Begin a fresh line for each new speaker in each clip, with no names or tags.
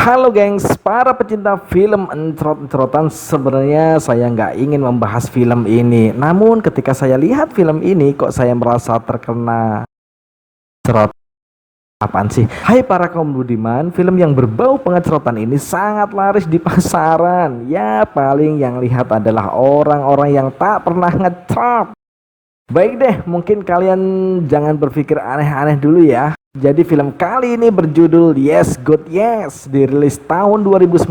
Halo gengs, para pecinta film encrot-encrotan, sebenarnya saya nggak ingin membahas film ini. Namun ketika saya lihat film ini, kok saya merasa terkena cerot. Apaan sih? Hai para kaum budiman, film yang berbau pengecrotan ini sangat laris di pasaran. Ya paling yang lihat adalah orang-orang yang tak pernah ngecrot. Baik deh, mungkin kalian jangan berpikir aneh-aneh dulu ya. Jadi film kali ini berjudul Yes God Yes, dirilis tahun 2019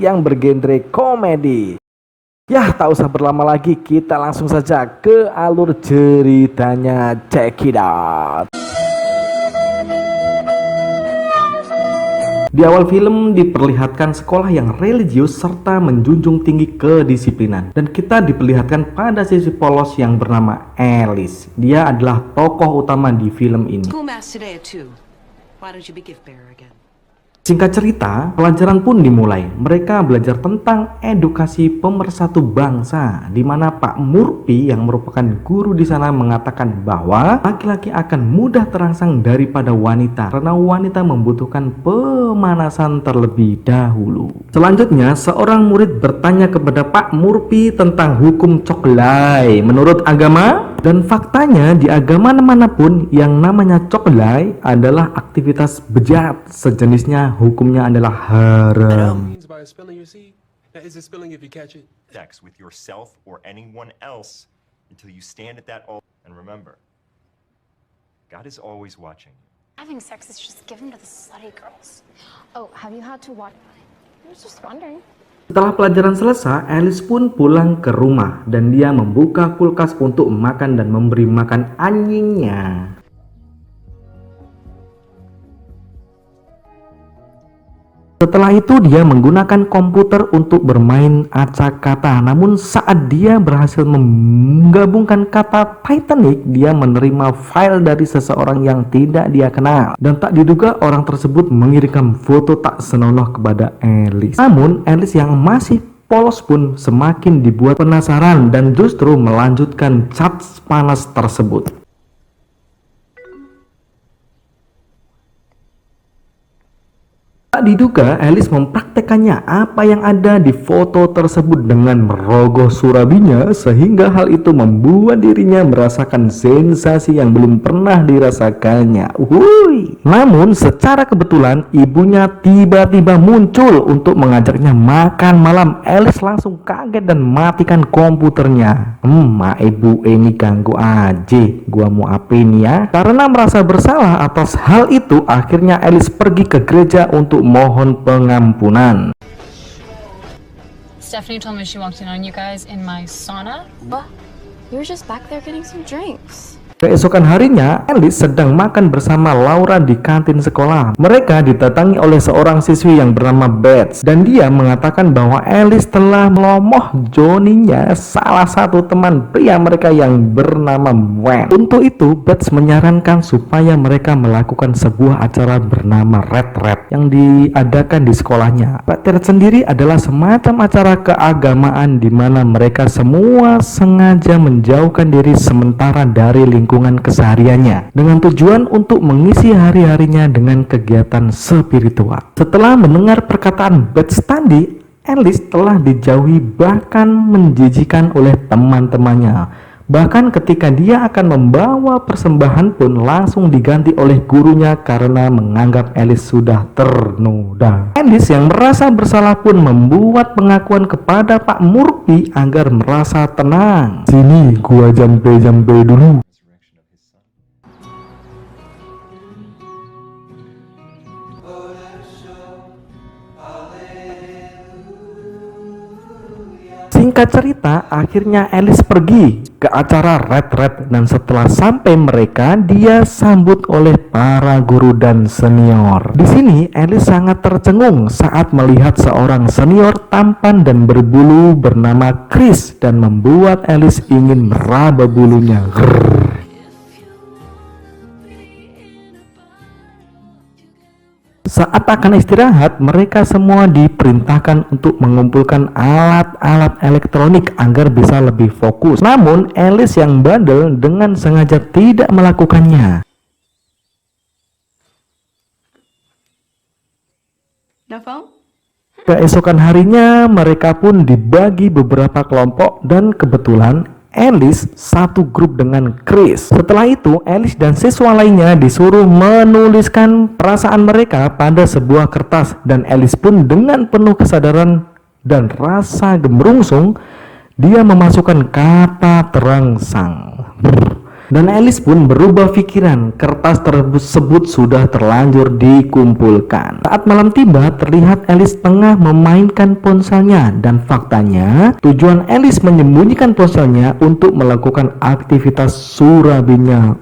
yang bergenre komedi. Ya, tak usah berlama lagi, kita langsung saja ke alur ceritanya. Check it out. Di awal film diperlihatkan sekolah yang religius serta menjunjung tinggi kedisiplinan, dan kita diperlihatkan pada sisi polos yang bernama Alice. Dia adalah tokoh utama di film ini. Singkat cerita, pelajaran pun dimulai. Mereka belajar tentang edukasi pemersatu bangsa, di mana Pak Murphy yang merupakan guru di sana mengatakan bahwa laki-laki akan mudah terangsang daripada wanita karena wanita membutuhkan pemanasan terlebih dahulu. Selanjutnya, seorang murid bertanya kepada Pak Murphy tentang hukum coklai menurut agama. Dan faktanya di agama manapun yang namanya coklai adalah aktivitas bejat, sejenisnya hukumnya adalah haram.
Having sex is just given to the slutty girls. Oh, have you had to watch? I was just wondering.
Setelah pelajaran selesai, Alice pun pulang ke rumah dan dia membuka kulkas untuk makan dan memberi makan anjingnya. Setelah itu dia menggunakan komputer untuk bermain acak kata. Namun saat dia berhasil menggabungkan kata Titanic, dia menerima file dari seseorang yang tidak dia kenal. Dan tak diduga orang tersebut mengirimkan foto tak senonoh kepada Alice. Namun Alice yang masih polos pun semakin dibuat penasaran dan justru melanjutkan chat panas tersebut. Tak diduga, Alice mempraktekannya apa yang ada di foto tersebut dengan merogoh surabinya, sehingga hal itu membuat dirinya merasakan sensasi yang belum pernah dirasakannya. Namun secara kebetulan ibunya tiba-tiba muncul untuk mengajaknya makan malam. Alice langsung kaget dan matikan komputernya. Ma ibu ini ganggu aja, gua mau apa ini ya? Karena merasa bersalah atas hal itu, akhirnya Alice pergi ke gereja untuk mohon pengampunan.
Stephanie told me she walked in on you guys in my sauna.
What? We were just back there getting some drinks.
Keesokan harinya, Alice sedang makan bersama Laura di kantin sekolah. Mereka didatangi oleh seorang siswi yang bernama Beth, dan dia mengatakan bahwa Alice telah melomoh Johnny-nya, salah satu teman pria mereka yang bernama Gwen. Untuk itu, Beth menyarankan supaya mereka melakukan sebuah acara bernama Red yang diadakan di sekolahnya. Red sendiri adalah semacam acara keagamaan di mana mereka semua sengaja menjauhkan diri sementara dari lingkungan kesehariannya dengan tujuan untuk mengisi hari-harinya dengan kegiatan spiritual. Setelah mendengar perkataan Beth tadi, Alice telah dijauhi bahkan menjijikan oleh teman-temannya. Bahkan ketika dia akan membawa persembahan pun langsung diganti oleh gurunya karena menganggap Alice sudah ternoda. Alice yang merasa bersalah pun membuat pengakuan kepada Pak Murphy agar merasa tenang. Sini gua jampe-jampe dulu. Singkat cerita, akhirnya Alice pergi ke acara Red dan setelah sampai mereka, dia sambut oleh para guru dan senior. Di sini Alice sangat tercengung saat melihat seorang senior tampan dan berbulu bernama Chris dan membuat Alice ingin meraba bulunya. Saat akan istirahat, mereka semua diperintahkan untuk mengumpulkan alat-alat elektronik agar bisa lebih fokus. Namun, Alice yang bandel dengan sengaja tidak melakukannya.
No phone?
Keesokan harinya mereka pun dibagi beberapa kelompok dan kebetulan Alice satu grup dengan Chris. Setelah itu Alice dan siswa lainnya disuruh menuliskan perasaan mereka pada sebuah kertas dan Alice pun dengan penuh kesadaran dan rasa gemerungsung dia memasukkan kata terangsang. Dan Alice pun berubah pikiran, kertas tersebut sudah terlanjur dikumpulkan. Saat malam tiba, terlihat Alice tengah memainkan ponselnya dan faktanya tujuan Alice menyembunyikan ponselnya untuk melakukan aktivitas surabinya,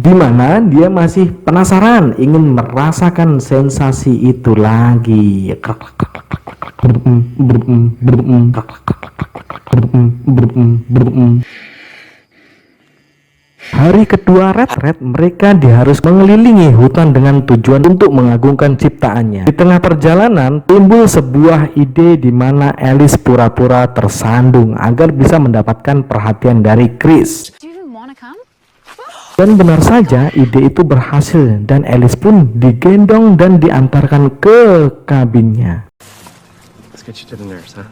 di mana dia masih penasaran ingin merasakan sensasi itu lagi. Hari kedua retret, mereka diharus mengelilingi hutan dengan tujuan untuk mengagungkan ciptaannya. Di tengah perjalanan timbul sebuah ide di mana Alice pura-pura tersandung agar bisa mendapatkan perhatian dari Chris.
Do you even want to come?
Dan benar saja ide itu berhasil dan Alice pun digendong dan diantarkan ke kabinnya.
Let's get you to the nurse, huh?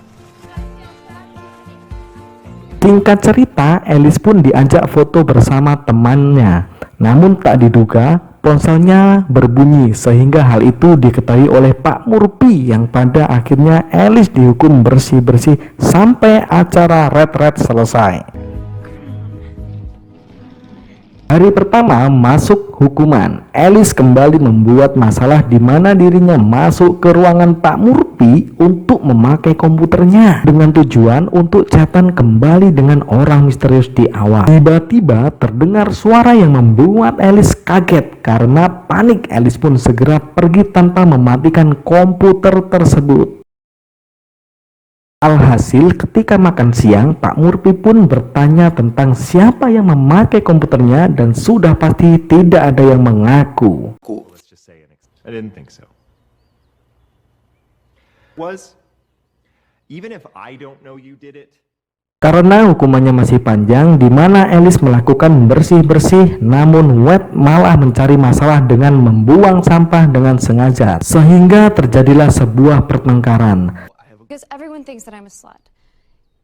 Singkat cerita, Alice pun diajak foto bersama temannya. Namun tak diduga, ponselnya berbunyi sehingga hal itu diketahui oleh Pak Murphy yang pada akhirnya Alice dihukum bersih-bersih sampai acara retret selesai. Hari pertama masuk hukuman, Alice kembali membuat masalah di mana dirinya masuk ke ruangan Pak Murphy untuk memakai komputernya dengan tujuan untuk chatan kembali dengan orang misterius di awal. Tiba-tiba terdengar suara yang membuat Alice kaget. Karena panik, Alice pun segera pergi tanpa mematikan komputer tersebut. Alhasil ketika makan siang, Pak Murphy pun bertanya tentang siapa yang memakai komputernya dan sudah pasti tidak ada yang mengaku.
Let's just say I didn't think so. Even if I don't know you did it.
Karena hukumannya masih panjang, di mana Alice melakukan bersih-bersih, namun Wade malah mencari masalah dengan membuang sampah dengan sengaja, sehingga terjadilah sebuah pertengkaran.
Because everyone thinks that I'm a slut.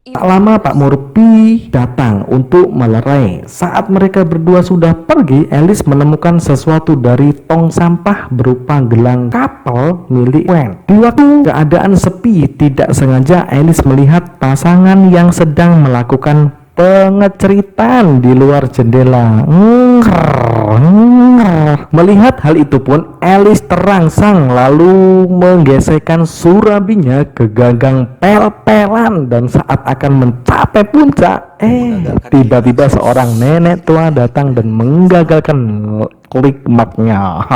Tak lama Pak Murphy datang untuk melerai. Saat mereka berdua sudah pergi, Alice menemukan sesuatu dari tong sampah berupa gelang kapal milik Wayne. Di waktu keadaan sepi, tidak sengaja Alice melihat pasangan yang sedang melakukan pengeceritan di luar jendela. Melihat hal itu pun Alice terangsang lalu menggesekkan surabinya ke gagang pel-pelan dan saat akan mencapai puncak tiba-tiba seorang nenek tua datang dan menggagalkan klikmaknya.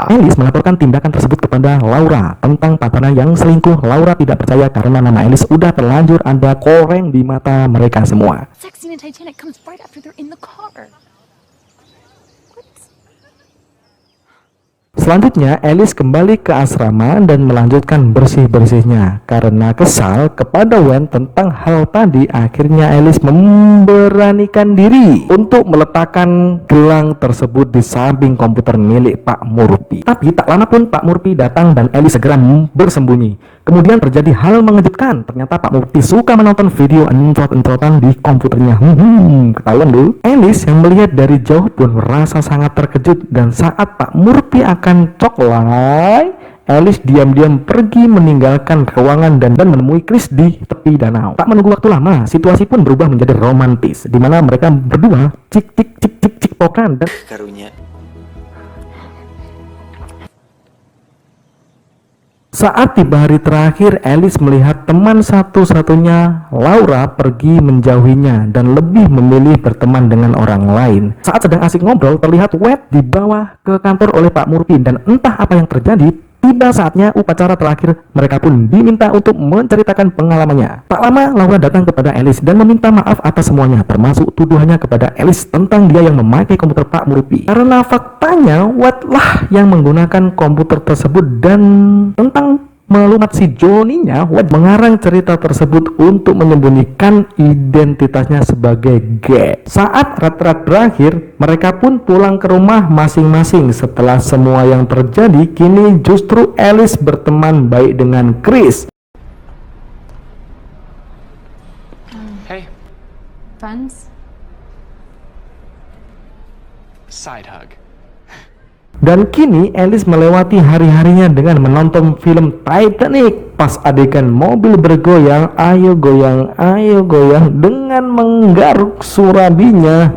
Alice melaporkan tindakan tersebut kepada Laura tentang pacarnya yang selingkuh. Laura tidak percaya karena nama Alice udah terlanjur ada koreng di mata mereka semua.
Sex scene in Titanic comes right after they're in the car.
Selanjutnya, Alice kembali ke asrama dan melanjutkan bersih-bersihnya. Karena kesal kepada Wayne tentang hal tadi, akhirnya Alice memberanikan diri untuk meletakkan gelang tersebut di samping komputer milik Pak Murphy. Tapi tak lama pun Pak Murphy datang dan Alice segera bersembunyi. Kemudian terjadi hal mengejutkan. Ternyata Pak Murphy suka menonton video encrot-encrotan di komputernya. Ketahuan dulu. Alice yang melihat dari jauh pun merasa sangat terkejut dan saat Pak Murphy akan coklay, Alice diam-diam pergi meninggalkan ruangan dan menemui Chris di tepi danau. Tak menunggu waktu lama, situasi pun berubah menjadi romantis, di mana mereka berdua cik-cik-cik-cik-cik-pokan dan
karunya.
saat tiba hari terakhir, Alice melihat teman satu-satunya, Laura, pergi menjauhinya dan lebih memilih berteman dengan orang lain. Saat sedang asik ngobrol, terlihat Wade dibawa ke kantor oleh Pak Murphy dan entah apa yang terjadi. Tiba saatnya upacara terakhir, mereka pun diminta untuk menceritakan pengalamannya. Tak lama, Laura datang kepada Alice dan meminta maaf atas semuanya, termasuk tuduhannya kepada Alice tentang dia yang memakai komputer Pak Murphy. Karena faktanya, Wade lah yang menggunakan komputer tersebut dan tentang Melumat si Johnny-nya mengarang cerita tersebut untuk menyembunyikan identitasnya sebagai gay. Saat rat-rat berakhir, mereka pun pulang ke rumah masing-masing. Setelah semua yang terjadi, kini justru Alice berteman baik dengan Chris.
Hey,
Friends?
side hug.
Dan kini Alice melewati hari-harinya dengan menonton film Titanic. Pas adegan mobil bergoyang, ayo goyang dengan menggaruk surabinya.